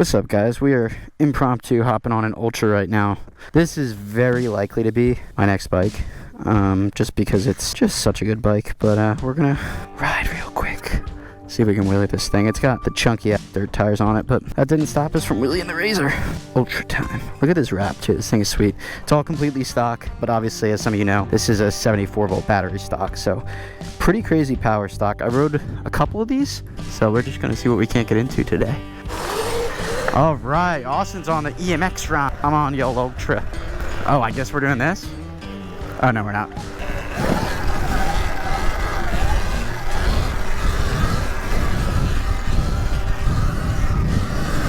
What's up, guys? We are impromptu hopping on an Ultra right now. This is very likely to be my next bike, just because it's just such a good bike. But we're gonna ride real quick, see if we can wheelie this thing. It's got the chunky third tires on it, but that didn't stop us from wheeling the Razor. Ultra time. Look at this wrap too. This thing is sweet. It's all completely stock, but obviously, as some of you know, this is a 74-volt battery stock, so pretty crazy power stock. I rode a couple of these, so we're just gonna see what we can't get into today. All right, Austin's on the EMX run. I'm on the Ultra. Oh, I guess we're doing this? Oh, no, we're not.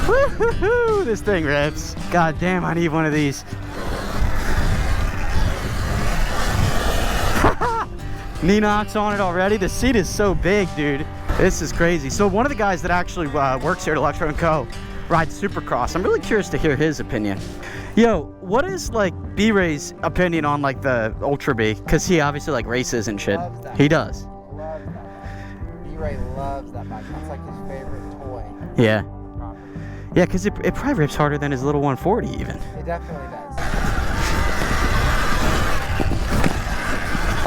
Woo-hoo-hoo, this thing rips. God damn, I need one of these. Ninox on it already. The seat is so big, dude. This is crazy. So one of the guys that actually works here at Electro & Co. rides Supercross. I'm really curious to hear his opinion. Yo, what is like B-Ray's opinion on like the Ultra B? Because he obviously like races and shit. He does. Loves that. B-Ray loves that bike. That's like his favorite toy. Yeah. Yeah, because it probably rips harder than his little 140 even. It definitely does.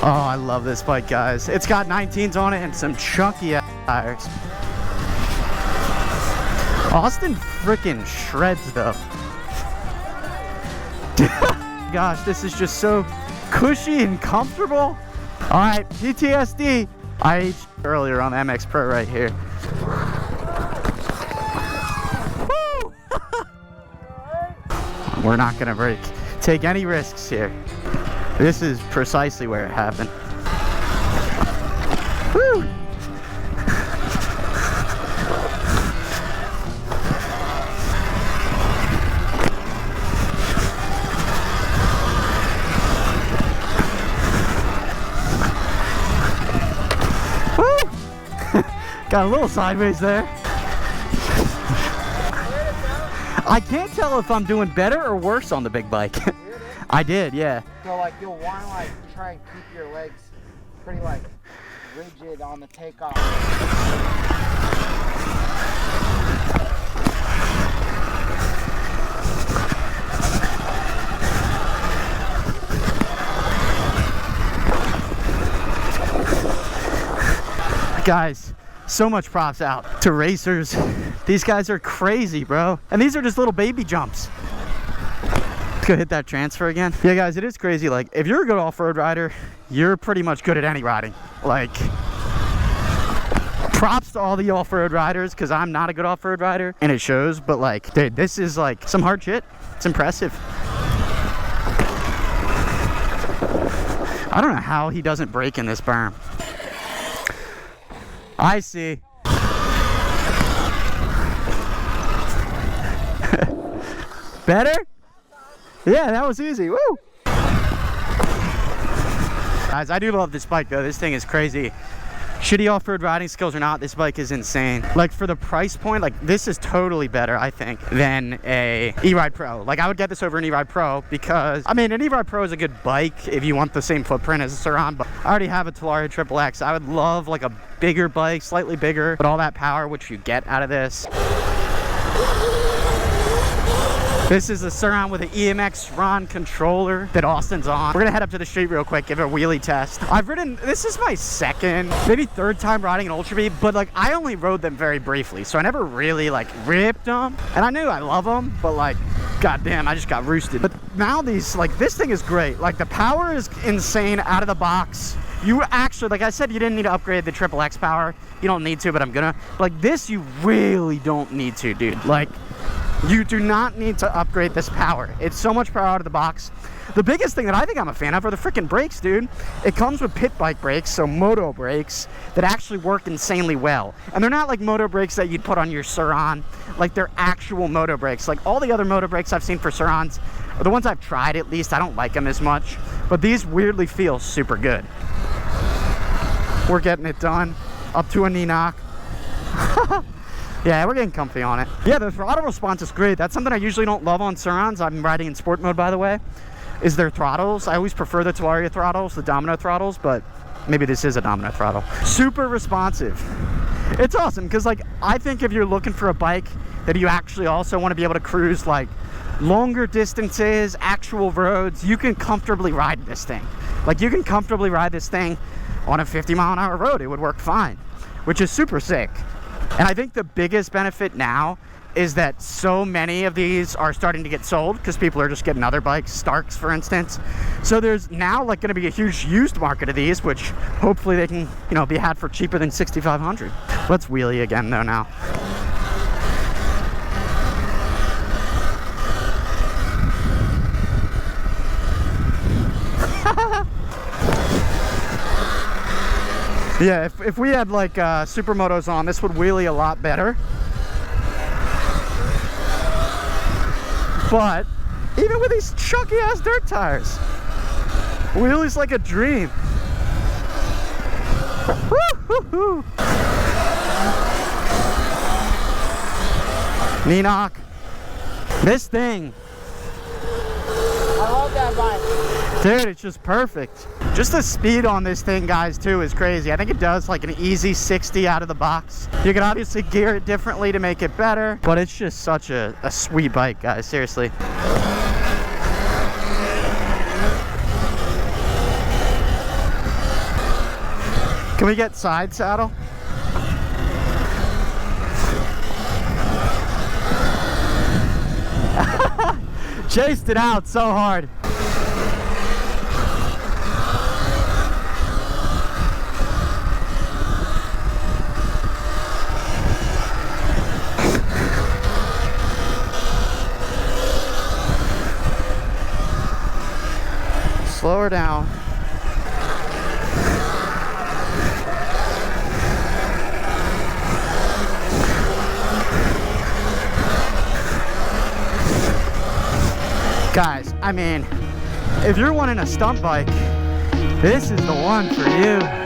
Oh, I love this bike, guys. It's got 19s on it and some chunky tires. Austin freaking shreds though. Gosh, this is just so cushy and comfortable. All right, PTSD. I aged earlier on the MX Pro right here. Woo! We're not gonna take any risks here. This is precisely where it happened. Woo! Got a little sideways there. I can't tell if I'm doing better or worse on the big bike. I did, yeah. So like you'll want to like try and keep your legs pretty like rigid on the takeoff. Guys, so much props out to racers. These guys are crazy, bro. And these are just little baby jumps. Let's go hit that transfer again. Yeah, guys, it is crazy. Like, if you're a good off-road rider, you're pretty much good at any riding. Like, props to all the off-road riders, because I'm not a good off-road rider, and it shows. But, like, dude, this is, like, some hard shit. It's impressive. I don't know how he doesn't break in this berm. I see. Better? Yeah, that was easy. Woo! Guys, I do love this bike though. This thing is crazy. Shitty off-road riding skills or not, this bike is insane. Like for the price point, like this is totally better, I think, than a E-Ride Pro. Like I would get this over an E-Ride Pro because, I mean, an E-Ride Pro is a good bike if you want the same footprint as a Sur-Ron, but I already have a Talaria XXX. I would love like a bigger bike, slightly bigger, but all that power which you get out of this. This is a Sur-Ron with an EMX Ron controller that Austin's on. We're gonna head up to the street real quick, give it a wheelie test. I've ridden, this is my second, maybe third time riding an Ultra B, but like I only rode them very briefly, so I never really like ripped them. And I knew I love them, but like, goddamn, I just got roosted. But now these, like this thing is great. Like the power is insane out of the box. You actually, like I said, you didn't need to upgrade the XXX power. You don't need to, but I'm gonna. Like this, you really don't need to, dude. Like, you do not need to upgrade this power. It's so much power out of the box. The biggest thing that I think I'm a fan of are the freaking brakes, dude. It comes with pit bike brakes, so moto brakes, that actually work insanely well. And they're not like moto brakes that you'd put on your Sur-Ron. Like they're actual moto brakes. Like all the other moto brakes I've seen for Sur-Rons, or the ones I've tried at least, I don't like them as much. But these weirdly feel super good. We're getting it done. Up to a knee knock. Yeah, we're getting comfy on it. Yeah, the throttle response is great. That's something I usually don't love on Sur-Rons. I'm riding in sport mode, by the way, is their throttles. I always prefer the Talaria throttles, the Domino throttles, but maybe this is a Domino throttle. Super responsive. It's awesome, because like, I think if you're looking for a bike that you actually also want to be able to cruise like longer distances, actual roads, you can comfortably ride this thing. Like you can comfortably ride this thing on a 50-mile-an-hour road. It would work fine, which is super sick. And I think the biggest benefit now is that so many of these are starting to get sold because people are just getting other bikes, Starks for instance. So there's now like going to be a huge used market of these, which hopefully they can, you know, be had for cheaper than $6,500. Let's wheelie again though now. Yeah, if we had like supermotos on, this would wheelie a lot better. But even with these chunky ass dirt tires, wheelie's like a dream. Woo-hoo-hoo. Ninock. This thing. I love that bike. Dude, it's just perfect. Just the speed on this thing, guys, too, is crazy. I think it does like an easy 60 out of the box. You can obviously gear it differently to make it better, but it's just such a sweet bike, guys, seriously. Can we get side saddle? Chased it out so hard. Slow her down. Guys, I mean, if you're wanting a stunt bike, this is the one for you.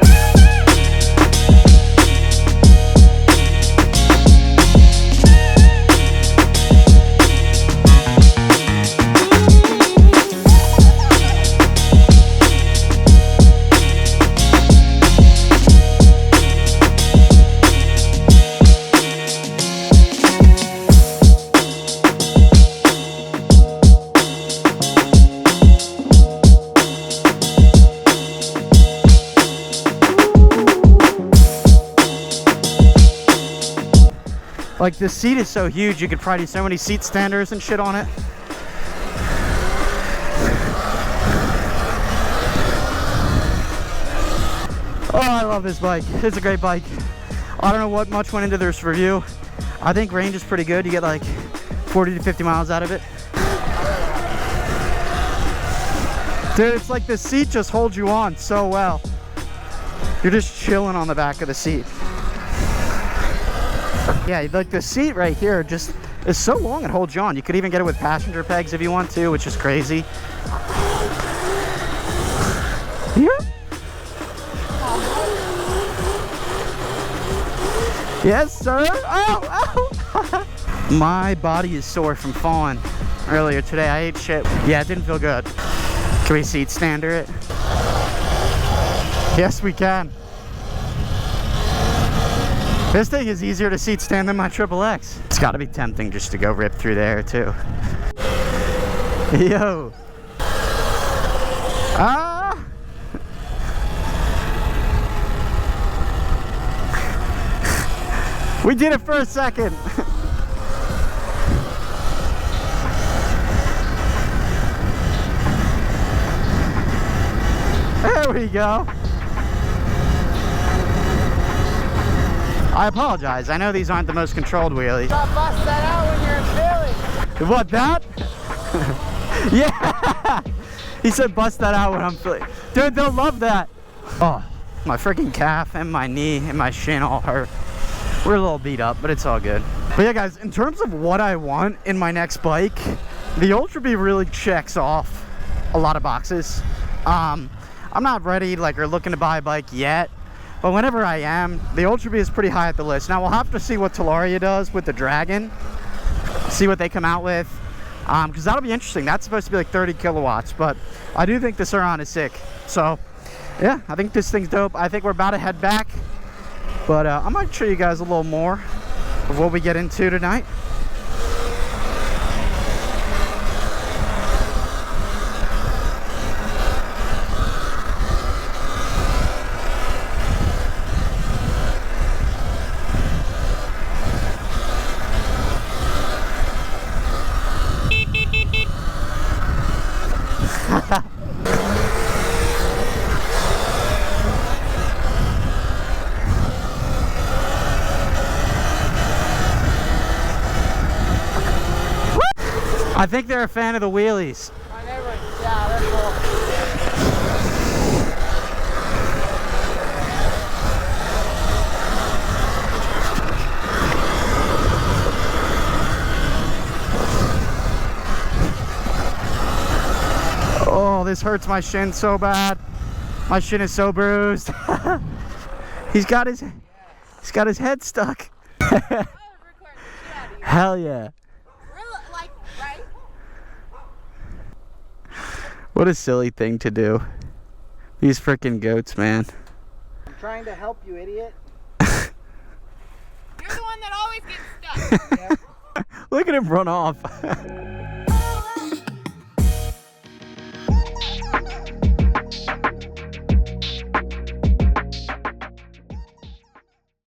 Like, this seat is so huge, you could probably do so many seat standers and shit on it. Oh, I love this bike. It's a great bike. I don't know what much went into this review. I think range is pretty good. You get like 40 to 50 miles out of it. Dude, it's like the seat just holds you on so well. You're just chilling on the back of the seat. Yeah, like the seat right here just is so long it holds you on. You could even get it with passenger pegs if you want to, which is crazy. Yeah. Yes, sir. Oh, oh. My body is sore from falling earlier today. I ate shit. Yeah, it didn't feel good. Can we seat stander it? Yes, we can. This thing is easier to seat stand than my XXX. It's got to be tempting just to go rip through there too. Yo. Ah. We did it for a second. There we go. I apologize. I know these aren't the most controlled wheelies. Bust that out when you're in Philly. What, that? Yeah. He said bust that out when I'm Philly. Dude, they'll love that. Oh, my freaking calf and my knee and my shin all hurt. We're a little beat up, but it's all good. But yeah, guys, in terms of what I want in my next bike, the Ultra B really checks off a lot of boxes. I'm not ready or looking to buy a bike yet. But whenever I am, the Ultra B is pretty high at the list. Now, we'll have to see what Talaria does with the Dragon. See what they come out with. Because that'll be interesting. That's supposed to be like 30 kilowatts. But I do think the Sur-Ron is sick. So, yeah, I think this thing's dope. I think we're about to head back. But I might show you guys a little more of what we get into tonight. I think they're a fan of the wheelies. My neighbors, yeah, they're cool. Oh, this hurts my shin so bad. My shin is so bruised. He's got his head stuck. Hell yeah. Right? What a silly thing to do. These freaking goats, man. I'm trying to help you, idiot. You're the one that always gets stuck. Yep. Look at him run off.